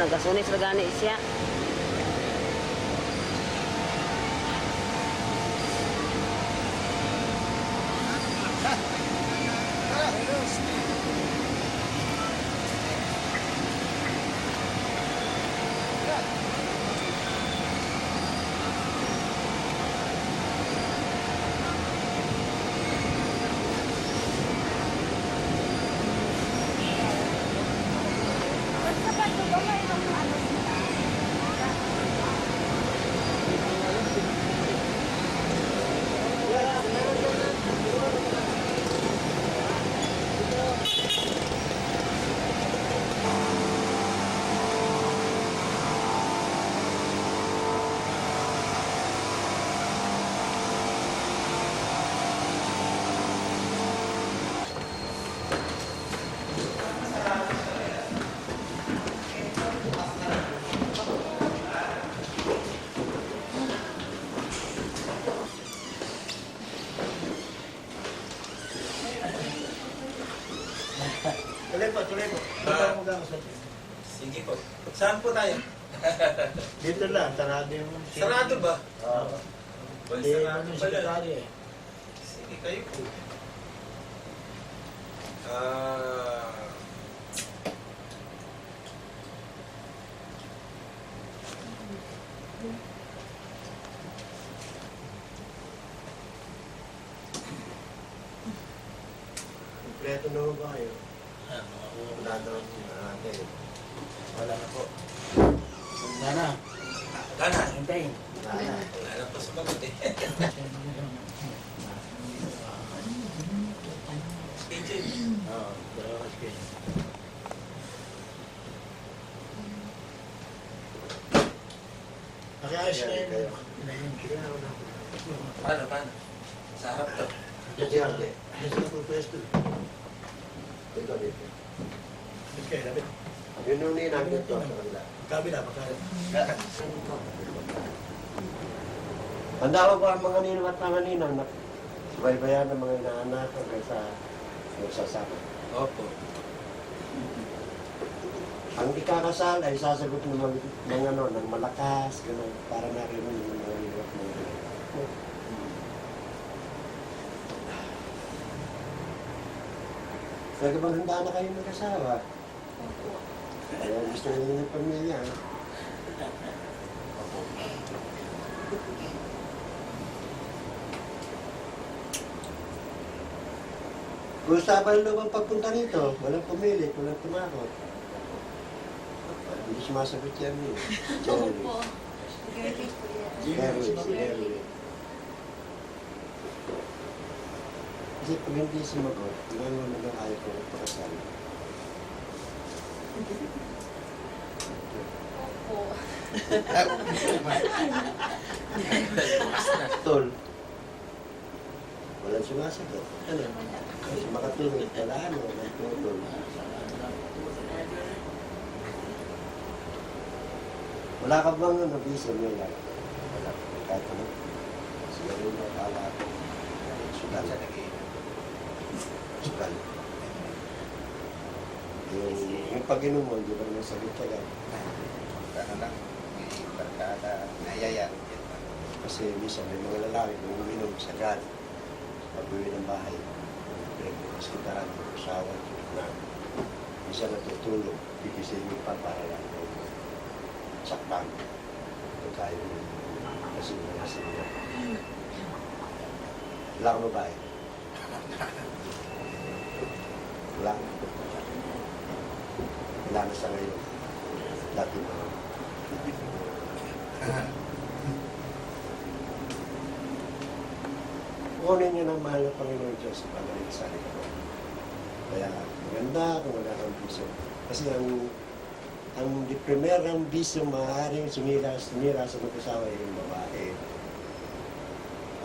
Nagasunis ra gani siya. Tuloy po. Sige po. Saan po tayo? Dito lang, sarado yung... Sarado ba? Oo. Well, Hindi sarado namin pala. sekretary eh. Sige, kayo po. Kompleto na ba kayo? Wala na natin. Wala na po. Wala na. Wala na. Hintayin. Wala na. Wala na po sa bagot eh. Schedule. Oo, dalawa kasi. Nakiayos na yun. Sige na ako na. Paano? Sa harap to. Diyan, ayos na po pwesto. Dito, dito. Okay, David. Yun yung ninagin to. Kabila, magkano? Handa ko ba ang mga ninang at mga ninang na subaybayan ng mga inaanak kaysa nagsasama? Opo. Ang ikakasal ay sasagot ng malakas, gano'n, para narinig yung mga ninang at mga ninang. Kaya bang handa na kayo mag-asawa? Opo. Kaya gusto nyo ng pamilya. Usapan lang ang pagpunta rito. Walang pumilit, walang tumakot. Hindi sumasagot yan eh. Opo. Girly po yan. Jerry. Kasi pag hindi sumagot, ilan mo naman ayaw ko magpakasal. Opo. Tol. Walang sumasagot. Ano? Kasi makatulog, wala ano, walang tutol. Wala ka bang nabisa mo lang? Wala. Kahit ano? Siguro yung akala ko. Sugal. Sugal. Yung pag-inom mo, di ba naman sagot ka lang? Ano lang, may barkada, nayaya. Kasi minsan may mga lalaki kung uminom sa gal, pag-uwi ng bahay, pinag-hospitalan, asawa, na minsan natutulog, gigisingin pa para lang saktan. Kung tayo kasi niya. Wala ka babae? Wala. Wala na sa ngayon. Dati mo. Kunin niyo ng mahal ng Panginoon Diyos sa pagaling sa akin ko. Kaya maganda kung wala kang biso. Kasi ang primerang biso maaaring sumira sa mag-asawa yung babae.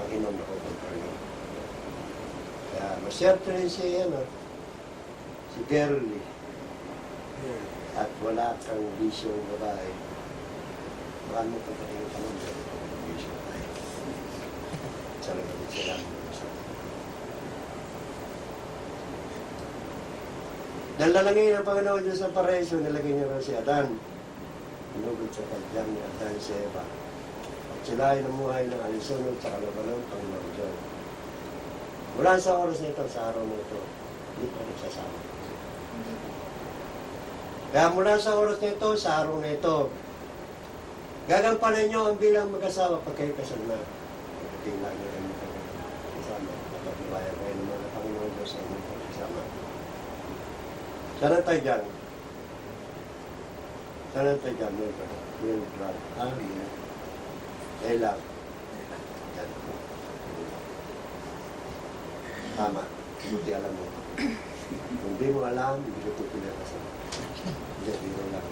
Ang inom na ko ng Panginoon. Kaya masyerte rin siya yan, si Girly. At wala kang bisyo ng babae. Baka mo pagkatingin ka nun, bisyo ng babae. Salamat sila. Dahil nalagay ng Panginoon Diyos sa paraiso, nilagay niya rin si Adan. Inugod sa tadyang ni Adan sa Eva. At sila ay namuhay ng alisunod sa kalabanan ng Panginoon Diyos. Mula sa oras na ito, sa araw na ito, hindi pa nagsasama. Hindi po. Kaya mula sa oras na ito, sa araw na ito, gagampanan nyo ang bilang mag-asawa pag kayo kasal na. Pagdating lang nyo ang kasama. Napagbabayan kayo ng mga Panginoon Diyos ang mga kasama. Saan tayo dyan? Saan tayo dyan? Will Brad. Ella. Yan. Tama. Buti alam mo. Kung di mo alam, hindi ko pinakasama. Hindi, biro lang.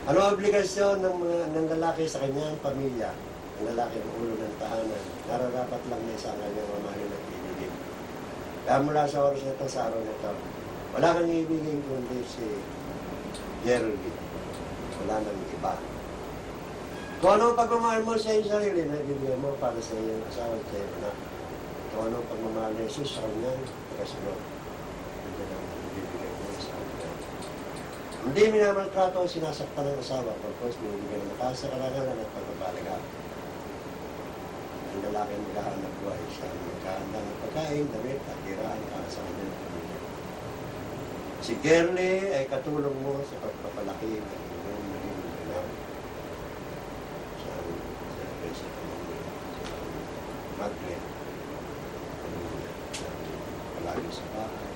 Ano ang obligasyon ng lalaki sa kanyang pamilya? Ang lalaki ang ulo ng tahanan. Nararapat lang niya sa kanyang mamahalin at ibigin. Kaya mula sa oras na ito, sa araw na ito, wala kang ibigin kundi si Geraldine. Wala nang iba. Kung ano ang pagmamahal mo sa iyong sarili, naibigyan mo para sa iyong asawa at sa iyong anak. Kung ano ang pagmamahal ni Jesus sa kanyang pagkasunod. Hindi na ibibigay mo sa kanya. Hindi minamaltrato o sinasaktan ng asawa pagkos binibigyan ng mataas sa karangalan at pagpapalaga. Ang lalaki maghahanap buhay siya magkahanda ng pagkain, damit at tiraan para sa kanyang pamilya. Si Gerly ay katulong mo sa pagpapalaki ng iyong naging anak. Sa Magnet. Palagi sa bahay.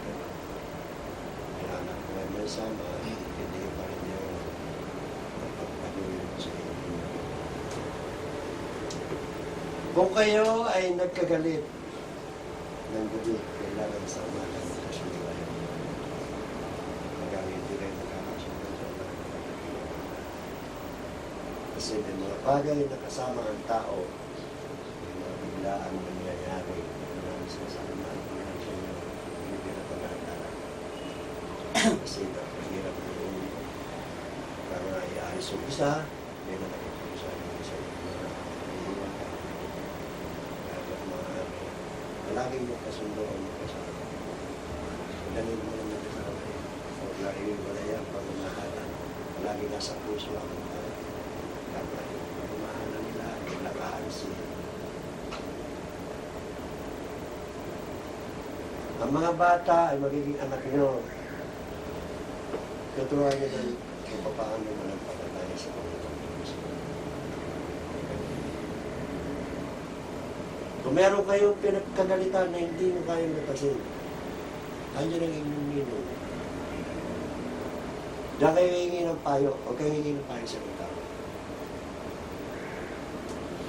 May anak ko ay may sama, hindi pa rin niya magpapatuloy sa inyo. Kung kayo ay nagkagalit ng gabi, kailangan sa umaga magkasunod kayo. Hanggang hindi kayo magkakasunod sa umaga. Kasi may mga bagay na kasama ang tao, may mga biglaan na nangyayari na sa mga hindi na pag-aagala. Kasi napahirap na yung para iayos yung isa, may nakakit yung isa yung isa yung mga naiiwan ka. Kaya malaging yung kasundo ang magkasama. Galing mo lang magkasama eh. Huwag lagi yung walaya pagmamahalan. Malagi nasa puso ang mga dapat yung pagmamahalan nila, lakaan siya. Ang mga bata ay magiging anak nyo. Tuturuan nyo ng kung paano mo ng pagkatay sa Panginoon. Kung meron kayong pinagkagalitan na hindi nyo kayong natasin, andyan ang inyong ninong. Diyan kayo hihingi ng payo, o kayo hihingi ng payo sa mga tao.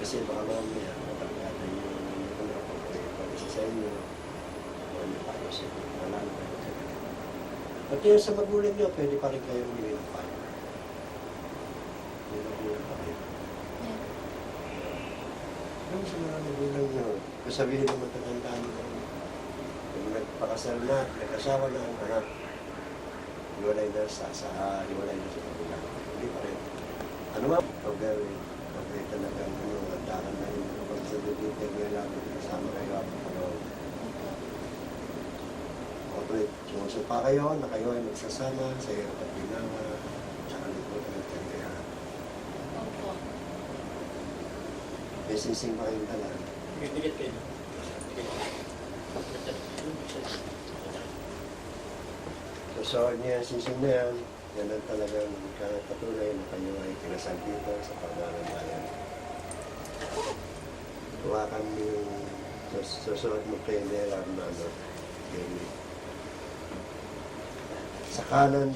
Kasi baka mamaya, matagatan nyo yung pag-isa sa inyo, o yung payo sa inyo, wala na kayo magkagalitan. At yun sa magulang nyo, pwede pa rin kayo humingi ng payo. May magulang pa kayo. Yung sa mga magulang nyo, kung sabihin ng matagandaan nyo, kung nagpakasal na, nag-asawa na ang anak, hiwalay na sa magulang. Hindi pa rin. Ano ba? Pag talagang daran na yung pag-sabihin kayo lang, kasama kayo at okay, sumusupa kayo na kayo ay magsasama sa iyo at ginawa sa kalikutan ng kanyang. Opo. May sising pa kayong dala. Dikit kayo. So niya, sising na yan, yan ang talagang katunay na kayo ay kinasal dito sa pagmamahalan. Tuwakan mo yung susunod mo kayo nila, Armando. Sa kanan